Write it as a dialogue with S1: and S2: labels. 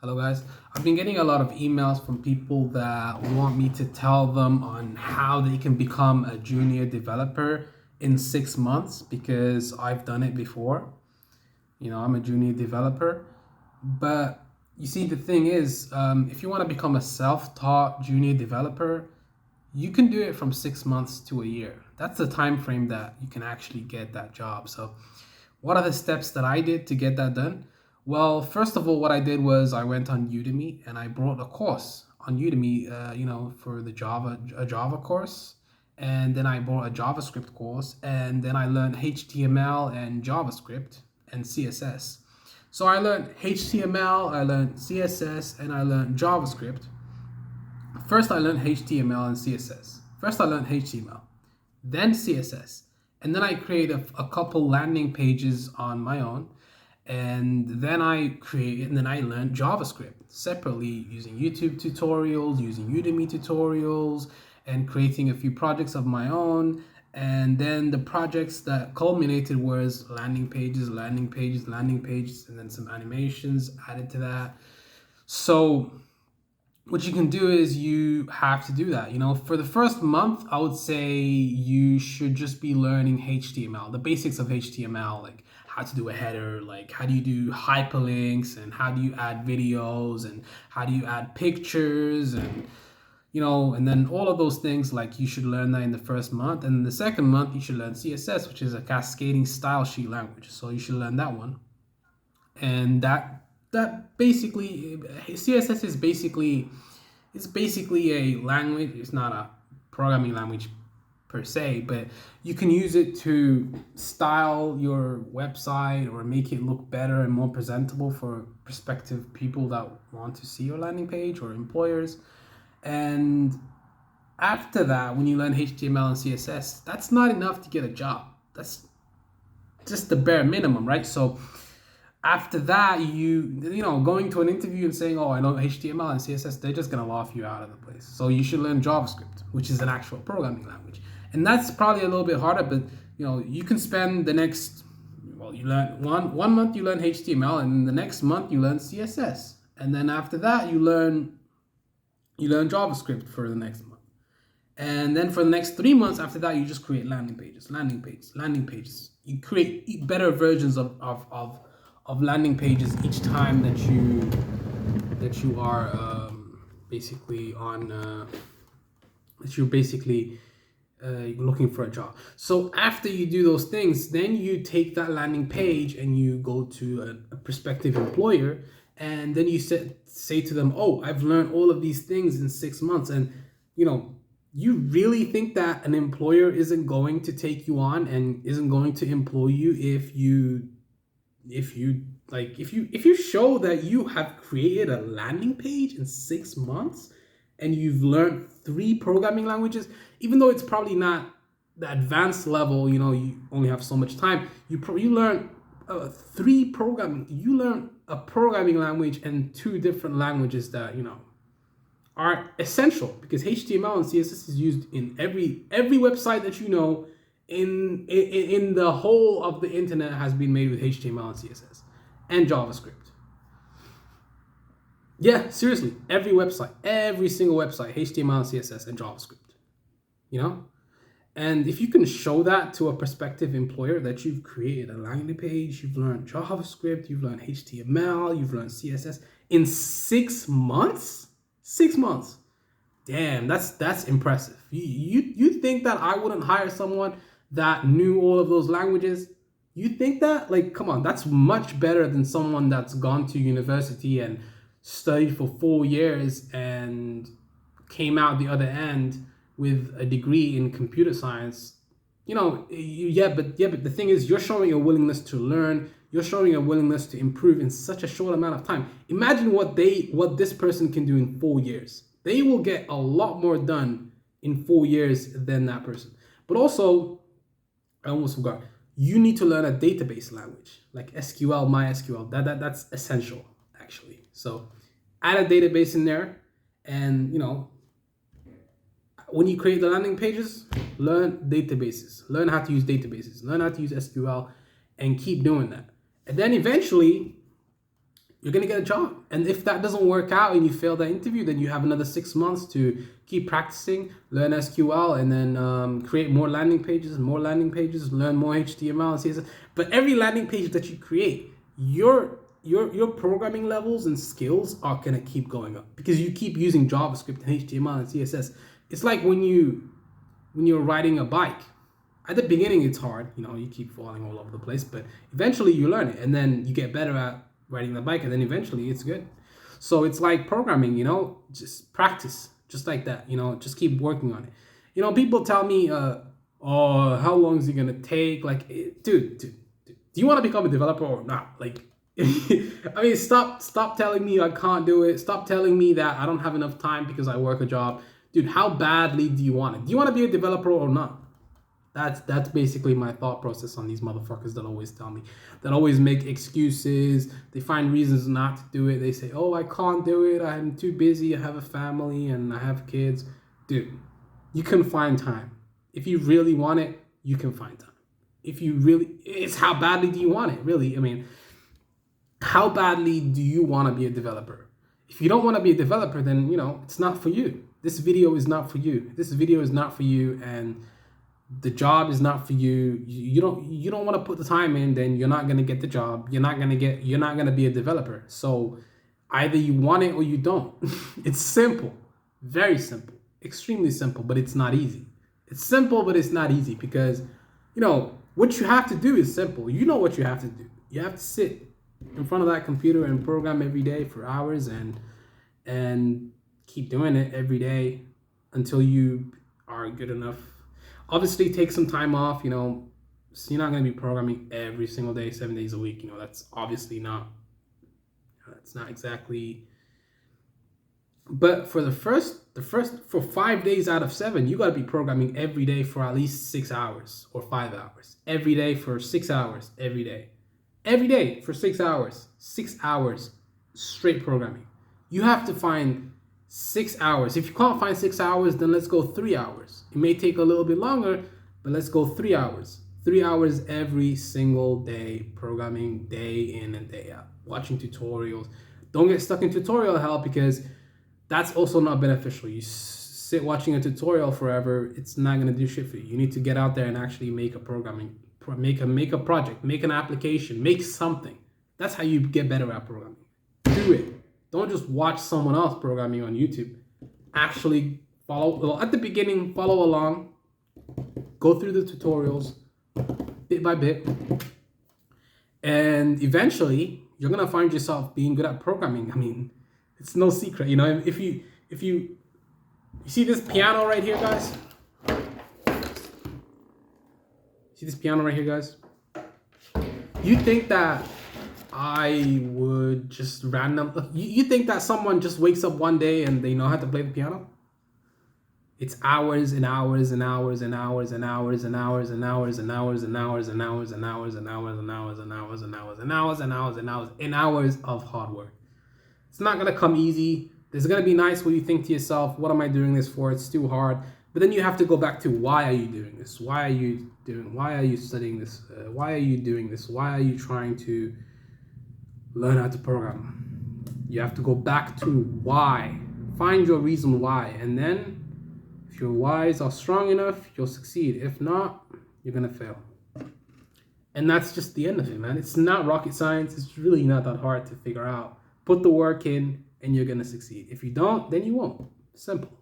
S1: Hello, guys. I've been getting a lot of emails from people that want me to tell them on how they can become a junior developer in 6 months because I've done it before. I'm a junior developer. But you see, the thing is, if you want to become a self taught junior developer, you can do it from 6 months to a year. That's the time frame that you can actually get that job. So, what are the steps that I did to get that done? Well, first of all, what I did was I went on Udemy and I brought a course on Udemy, for a Java course. And then I bought a JavaScript course, and then I learned HTML and JavaScript and CSS. So I learned HTML, I learned CSS, and I learned JavaScript. First, I learned HTML and CSS. First, I learned HTML, then CSS, and then I created a couple landing pages on my own. And then I learned JavaScript separately using YouTube tutorials, using Udemy tutorials, and creating a few projects of my own. And then the projects that culminated was landing pages, landing pages, landing pages, and then some animations added to that. So what you can do is you have to do that. For the first month, I would say you should just be learning HTML, the basics of HTML, like how to do a header, like how do you do hyperlinks, and how do you add videos, and how do you add pictures, and then all of those things, like you should learn that in the first month. And in the second month, you should learn CSS, which is a cascading style sheet language. So you should learn that one. And that basically, CSS is basically a language. It's not a programming language per se, but you can use it to style your website or make it look better and more presentable for prospective people that want to see your landing page, or employers. And after that, when you learn HTML and CSS, that's not enough to get a job. That's just the bare minimum, right? So after that, going to an interview and saying, "Oh, I know HTML and CSS," they're just gonna laugh you out of the place. So you should learn JavaScript, which is an actual programming language, and that's probably a little bit harder. But you can spend the next, you learn one month, you learn HTML, and the next month you learn CSS, and then after that you learn JavaScript for the next month. And then for the next 3 months after that, you just create landing pages, landing pages, landing pages. You create better versions of landing pages each time that you are basically on that you're basically looking for a job. So after you do those things, then you take that landing page and you go to a prospective employer, and then you say to them, "Oh, I've learned all of these things in 6 months." And you really think that an employer isn't going to take you on and isn't going to employ you if you show that you have created a landing page in 6 months and you've learned 3 programming languages, even though it's probably not the advanced level, you only have so much time. You learn you learn a programming language and 2 different languages that are essential, because HTML and CSS is used in every website that in the whole of the internet has been made with HTML and CSS and JavaScript. Yeah, seriously, every single website, HTML and CSS and JavaScript. And if you can show that to a prospective employer that you've created a landing page, you've learned JavaScript, you've learned HTML, you've learned CSS in 6 months, 6 months. Damn, that's impressive. You think that I wouldn't hire someone that knew all of those languages? You think that? Like, come on, that's much better than someone that's gone to university and studied for 4 years and came out the other end with a degree in computer science. But the thing is, you're showing a willingness to learn. You're showing a willingness to improve in such a short amount of time. Imagine what this person can do in 4 years. They will get a lot more done in 4 years than that person. But also, I almost forgot, you need to learn a database language like SQL, MySQL. That's essential, actually. So add a database in there, and when you create the landing pages, learn databases, learn how to use databases, learn how to use SQL, and keep doing that. And then eventually you're gonna get a job. And if that doesn't work out and you fail that interview, then you have another 6 months to keep practicing, learn SQL, and then create more landing pages, learn more HTML and CSS. But every landing page that you create, your programming levels and skills are gonna keep going up because you keep using JavaScript and HTML and CSS. It's like when you're riding a bike. At the beginning, it's hard, you keep falling all over the place, but eventually you learn it, and then you get better at riding the bike, and then eventually it's good. So it's like programming, just practice, just like that, just keep working on it. People tell me, oh, how long is it gonna take? Like, dude, do you want to become a developer or not? Like, I mean, stop telling me I can't do it. Stop telling me that I don't have enough time because I work a job. Dude, how badly do you want it? Do you want to be a developer or not? That's basically my thought process on these motherfuckers that always tell me, that always make excuses. They find reasons not to do it. They say, oh, I can't do it. I'm too busy. I have a family and I have kids. Dude, you can find time. If you really want it, you can find time. It's how badly do you want it, really? I mean, how badly do you want to be a developer? If you don't want to be a developer, then, it's not for you. This video is not for you. This video is not for you, and the job is not for you. You don't want to put the time in, then you're not gonna get the job. You're not gonna be a developer. So either you want it or you don't. It's simple, very simple, extremely simple, but it's not easy. It's simple, but it's not easy because what you have to do is simple. You know what you have to do. You have to sit in front of that computer and program every day for hours and keep doing it every day until you are good enough. Obviously, take some time off, so you're not going to be programming every single day, 7 days a week. That's obviously not, that's not exactly. But for for 5 days out of 7, you got to be programming every day for at least 6 hours or 5 hours. Every day for 6 hours, every day. Every day for 6 hours. 6 hours straight programming. You have to find 6 hours. If you can't find 6 hours, then let's go 3 hours. It may take a little bit longer, but let's go 3 hours. 3 hours every single day, programming day in and day out, watching tutorials. Don't get stuck in tutorial hell because that's also not beneficial. You sit watching a tutorial forever, it's not gonna do shit for you. You need to get out there and actually make a project, make an application, make something. That's how you get better at programming. Do it. Don't just watch someone else programming on YouTube. Actually at the beginning, follow along, go through the tutorials bit by bit, and eventually you're gonna find yourself being good at programming. I mean, it's no secret, if you see this piano right here, guys. See this piano right here, guys? You think that I would just you think that someone just wakes up one day and they know how to play the piano? It's hours and hours and hours and hours and hours and hours and hours and hours and hours and hours and hours and hours and hours and hours and hours and hours and hours and hours and hours of hard work. It's not gonna come easy. There's gonna be nights where you think to yourself, what am I doing this for? It's too hard. But then you have to go back to, why are you doing this? Why are you studying this? Why are you doing this? Why are you trying to learn how to program? You have to go back to why. Find your reason why. And then if your whys are strong enough, you'll succeed. If not, you're gonna fail. And that's just the end of it, man. It's not rocket science. It's really not that hard to figure out. Put the work in and you're gonna succeed. If you don't, then you won't. Simple.